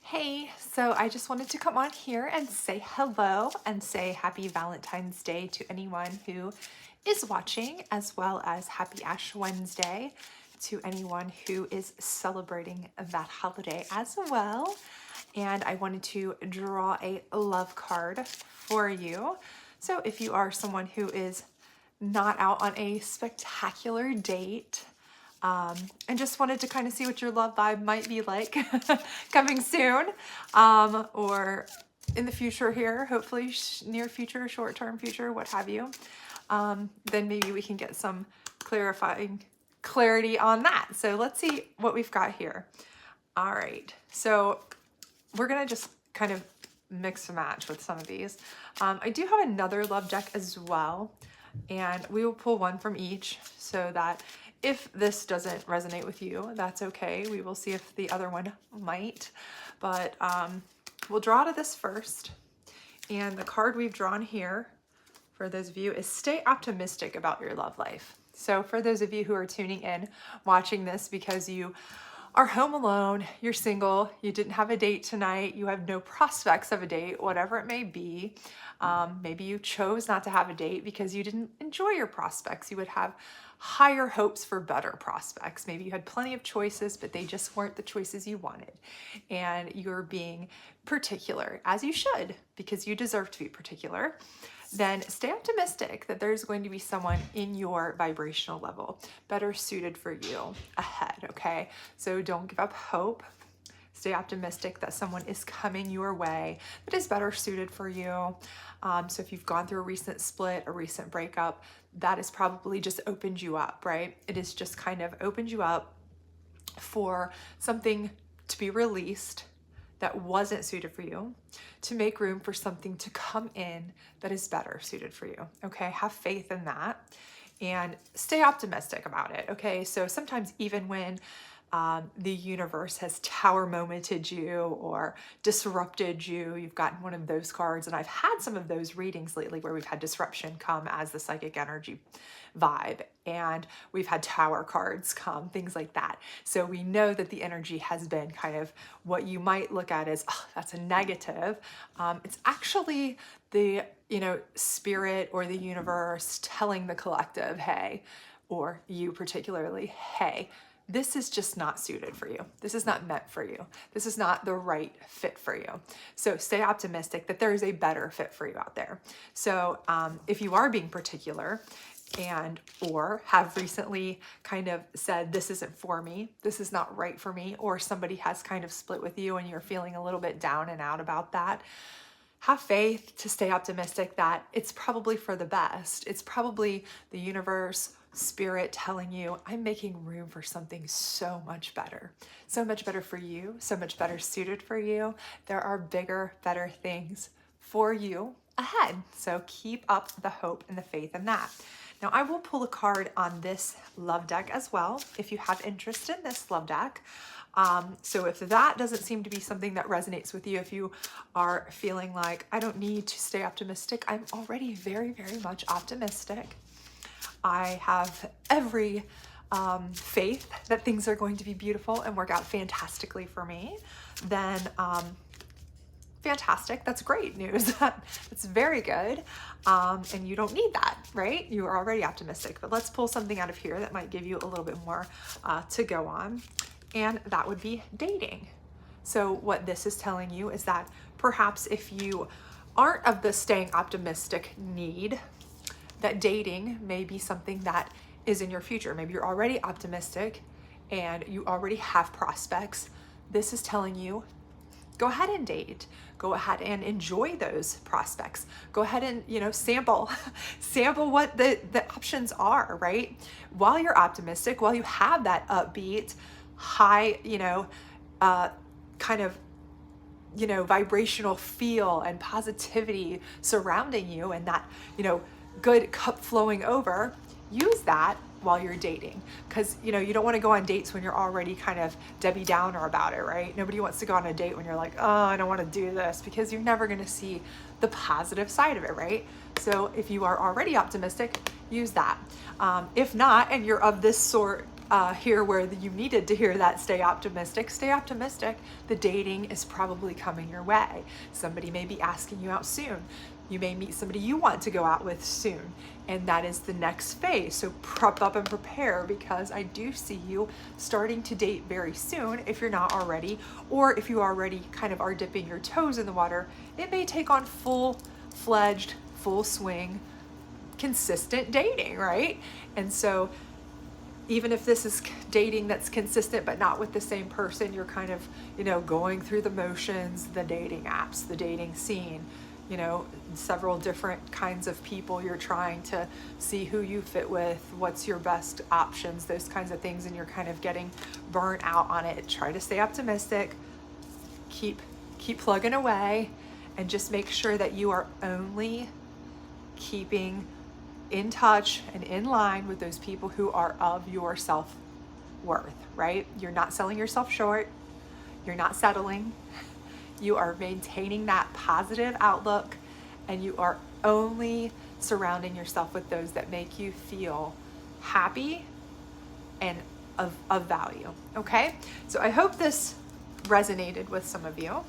Hey, so I just wanted to come on here and say hello and say happy Valentine's Day to anyone who is watching, as well as happy Ash Wednesday to anyone who is celebrating that holiday as well. And I wanted to draw a love card for you. So if you are someone who is not out on a spectacular date, and just wanted to kind of see what your love vibe might be like coming soon, or in the future here, hopefully near future, short-term future, what have you. Then maybe we can get some clarity on that. So let's see what we've got here. All right, so we're gonna just kind of mix and match with some of these. I do have another love deck as well, and we will pull one from each so that if this doesn't resonate with you, that's okay. We will see if the other one might, but we'll draw to this first. And the card we've drawn here, for those of you, is stay optimistic about your love life. So for those of you who are tuning in, watching this because you are home alone, you're single, you didn't have a date tonight, you have no prospects of a date, whatever it may be. Maybe you chose not to have a date because you didn't enjoy your prospects. You would have higher hopes for better prospects. Maybe you had plenty of choices, but they just weren't the choices you wanted. And you're being particular, as you should, because you deserve to be particular. Then stay optimistic that there's going to be someone in your vibrational level better suited for you ahead, okay? So don't give up hope. Stay optimistic that someone is coming your way that is better suited for you. So if you've gone through a recent split, a recent breakup, that has probably just opened you up, right? It has just kind of opened you up for something to be released that wasn't suited for you, to make room for something to come in that is better suited for you, okay? Have faith in that and stay optimistic about it, okay? So sometimes even when the universe has tower momented you or disrupted you, you've gotten one of those cards, and I've had some of those readings lately where we've had disruption come as the psychic energy vibe, and we've had tower cards come, things like that. So we know that the energy has been kind of what you might look at as, oh, that's a negative. It's actually the, spirit or the universe telling the collective, hey, or you particularly, hey, this is just not suited for you. This is not meant for you. This is not the right fit for you. So stay optimistic that there is a better fit for you out there. So if you are being particular and or have recently kind of said, this isn't for me, this is not right for me, or somebody has kind of split with you and you're feeling a little bit down and out about that, have faith to stay optimistic that it's probably for the best. It's probably the universe, spirit telling you, I'm making room for something so much better for you, so much better suited for you. There are bigger, better things for you ahead. So keep up the hope and the faith in that. Now I will pull a card on this love deck as well, if you have interest in this love deck. So if that doesn't seem to be something that resonates with you, if you are feeling like, I don't need to stay optimistic, I'm already very, very much optimistic. I have every faith that things are going to be beautiful and work out fantastically for me, then fantastic. That's great news. That's very good. And you don't need that, right? You are already optimistic. But let's pull something out of here that might give you a little bit more to go on. And that would be dating. So what this is telling you is that perhaps if you aren't of the staying optimistic need, that dating may be something that is in your future. Maybe you're already optimistic and you already have prospects. This is telling you, go ahead and date. Go ahead and enjoy those prospects. Go ahead and, sample what the options are, right? While you're optimistic, while you have that upbeat, high, kind of, vibrational feel and positivity surrounding you, and that, good cup flowing over, use that while you're dating. Because, you don't want to go on dates when you're already kind of Debbie Downer about it, right? Nobody wants to go on a date when you're like, oh, I don't want to do this, because you're never going to see the positive side of it, right? So if you are already optimistic, use that. If not, and you're of this sort hear where you needed to hear that stay optimistic. Stay optimistic. The dating is probably coming your way. Somebody may be asking you out soon. You may meet somebody you want to go out with soon. And that is the next phase. So prep up and prepare, because I do see you starting to date very soon if you're not already, or if you already kind of are dipping your toes in the water, it may take on full-fledged, full swing, consistent dating, right? And so even if this is dating that's consistent but not with the same person, you're kind of, going through the motions, the dating apps, the dating scene, several different kinds of people. You're trying to see who you fit with, what's your best options, those kinds of things, and you're kind of getting burnt out on it. Try to stay optimistic, keep plugging away, and just make sure that you are only keeping in touch and in line with those people who are of your self-worth, right? You're not selling yourself short. You're not settling. You are maintaining that positive outlook, and you are only surrounding yourself with those that make you feel happy and of value, okay? So I hope this resonated with some of you.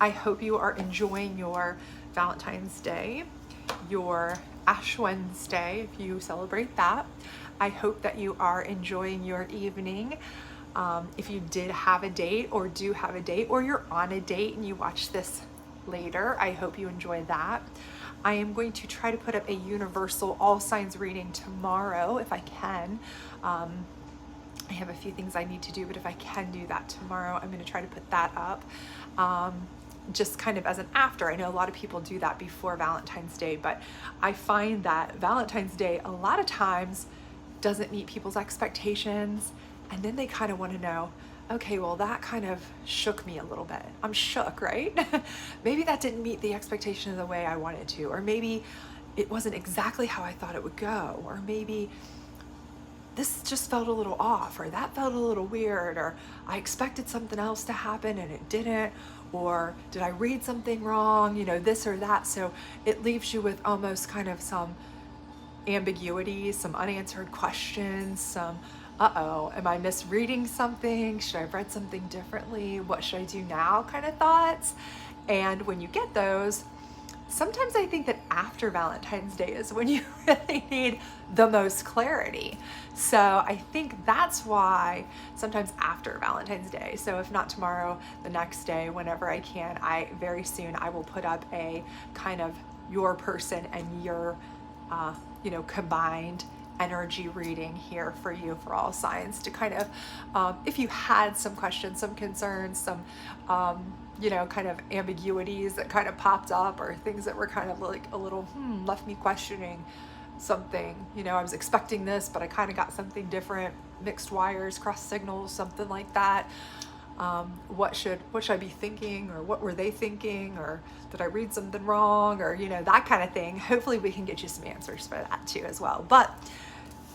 I hope you are enjoying your Valentine's Day, your Ash Wednesday, if you celebrate that. I hope that you are enjoying your evening. If you did have a date, or do have a date, or you're on a date and you watch this later, I hope you enjoy that. I am going to try to put up a universal all signs reading tomorrow if I can. I have a few things I need to do, but if I can do that tomorrow, I'm going to try to put that up. Just kind of as an after. I know a lot of people do that before Valentine's Day, but I find that Valentine's Day a lot of times doesn't meet people's expectations, and then they kind of want to know, okay, well, that kind of shook me a little bit. I'm shook, right? Maybe that didn't meet the expectation of the way I wanted to, or maybe it wasn't exactly how I thought it would go, or maybe this just felt a little off, or that felt a little weird, or I expected something else to happen and it didn't, or did I read something wrong, this or that. So it leaves you with almost kind of some ambiguity, some unanswered questions, some, am I misreading something? Should I have read something differently? What should I do now kind of thoughts? And when you get those, sometimes I think that after Valentine's Day is when you really need the most clarity. So I think that's why sometimes after Valentine's Day, so if not tomorrow, the next day, whenever I can, very soon I will put up a kind of your person and your, combined energy reading here for you, for all signs, to kind of, if you had some questions, some concerns, some, kind of ambiguities that kind of popped up, or things that were kind of like a little, left me questioning something, I was expecting this, but I kind of got something different, mixed wires, cross signals, something like that. What should I be thinking, or what were they thinking, or did I read something wrong, or, that kind of thing. Hopefully we can get you some answers for that too as well. But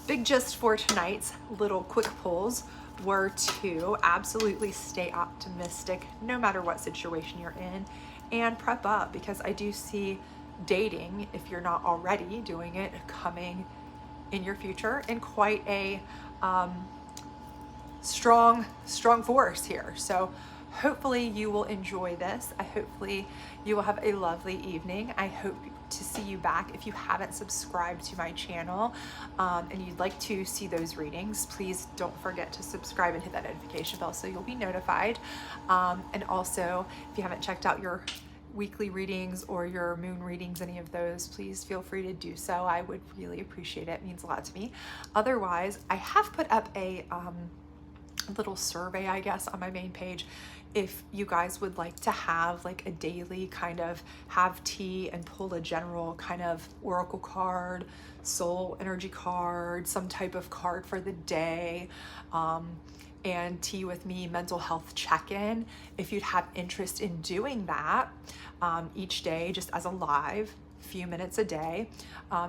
big gist for tonight's little quick pulls were to absolutely stay optimistic no matter what situation you're in, and prep up, because I do see dating, if you're not already doing it, coming in your future in quite a strong force here. So hopefully you will enjoy this. Hopefully you will have a lovely evening. I hope to see you back. If you haven't subscribed to my channel, and you'd like to see those readings, please don't forget to subscribe and hit that notification bell so you'll be notified. And also, if you haven't checked out your weekly readings or your moon readings, any of those, please feel free to do so. I would really appreciate it. It means a lot to me. Otherwise, I have put up a little survey, I guess, on my main page. If you guys would like to have like a daily kind of have tea and pull a general kind of oracle card, soul energy card, some type of card for the day, and tea with me, mental health check-in, if you'd have interest in doing that each day, just as a live few minutes a day.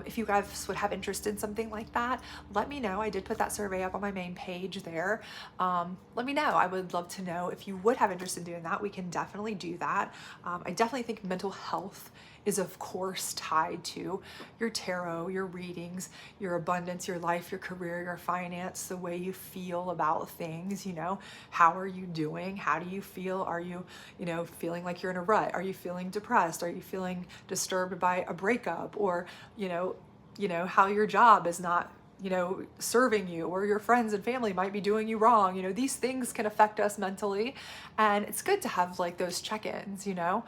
If you guys would have interest in something like that, let me know. I did put that survey up on my main page there. Let me know. I would love to know if you would have interest in doing that. We can definitely do that. I definitely think mental health is of course tied to your tarot, your readings, your abundance, your life, your career, your finance, the way you feel about things, you know, how are you doing? How do you feel? Are you, you know, feeling like you're in a rut? Are you feeling depressed? Are you feeling disturbed by a breakup, or, you know, how your job is not, you know, serving you, or your friends and family might be doing you wrong. You know, these things can affect us mentally, and it's good to have like those check-ins, you know,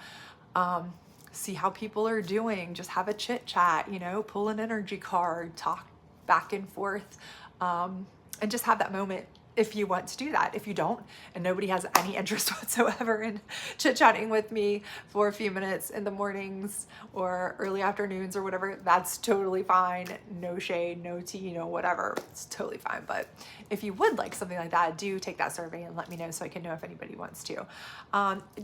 see how people are doing, just have a chit chat, you know, pull an energy card, talk back and forth, and just have that moment if you want to do that. If you don't, and nobody has any interest whatsoever in chit-chatting with me for a few minutes in the mornings or early afternoons or whatever, that's totally fine. No shade, no tea, you know, whatever, it's totally fine. But if you would like something like that, do take that survey and let me know so I can know if anybody wants to.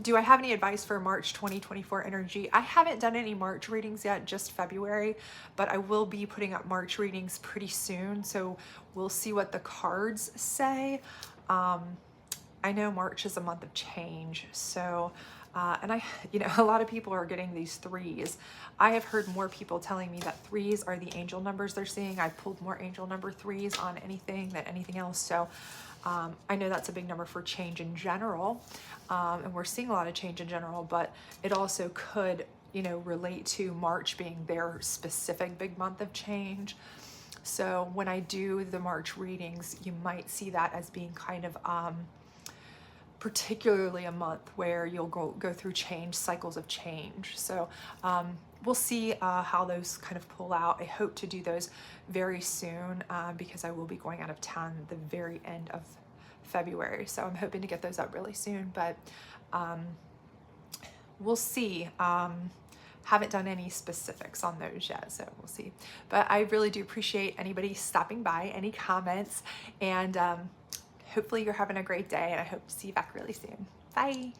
Do I have any advice for March 2024 energy? I haven't done any March readings yet, just February, but I will be putting up March readings pretty soon, so we'll see what the cards say. I know March is a month of change, so, and I, you know, a lot of people are getting these threes. I have heard more people telling me that threes are the angel numbers they're seeing. I pulled more angel number threes on anything than anything else, so I know that's a big number for change in general, and we're seeing a lot of change in general, but it also could, you know, relate to March being their specific big month of change. So when I do the March readings, you might see that as being kind of particularly a month where you'll go through change, cycles of change. So we'll see how those kind of pull out. I hope to do those very soon because I will be going out of town the very end of February. So I'm hoping to get those up really soon, but we'll see. Haven't done any specifics on those yet, so we'll see. But I really do appreciate anybody stopping by, any comments, and hopefully you're having a great day, and I hope to see you back really soon. Bye.